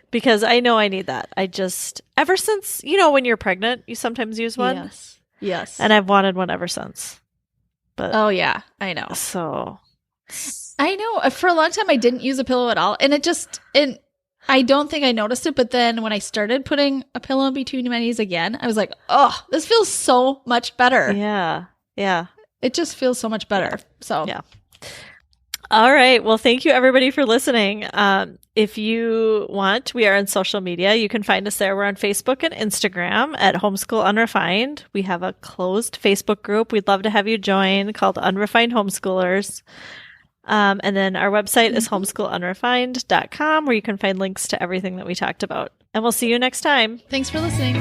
Because I know I need that. Ever since, when you're pregnant, you sometimes use one. Yes. And I've wanted one ever since. But oh, yeah. I know. So. I know. For a long time, I didn't use a pillow at all. And I don't think I noticed it. But then when I started putting a pillow in between my knees again, I was like, oh, this feels so much better. Yeah. Yeah. It just feels so much better. So. Yeah. All right. Well, thank you everybody for listening. If you want, we are on social media. You can find us there. We're on Facebook and Instagram at Homeschool Unrefined. We have a closed Facebook group we'd love to have you join called Unrefined Homeschoolers. And then our website is homeschoolunrefined.com, where you can find links to everything that we talked about. And we'll see you next time. Thanks for listening.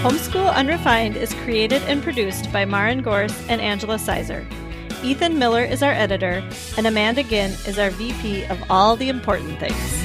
Homeschool Unrefined is created and produced by Maren Gorse and Angela Sizer. Ethan Miller is our editor, and Amanda Ginn is our VP of all the important things.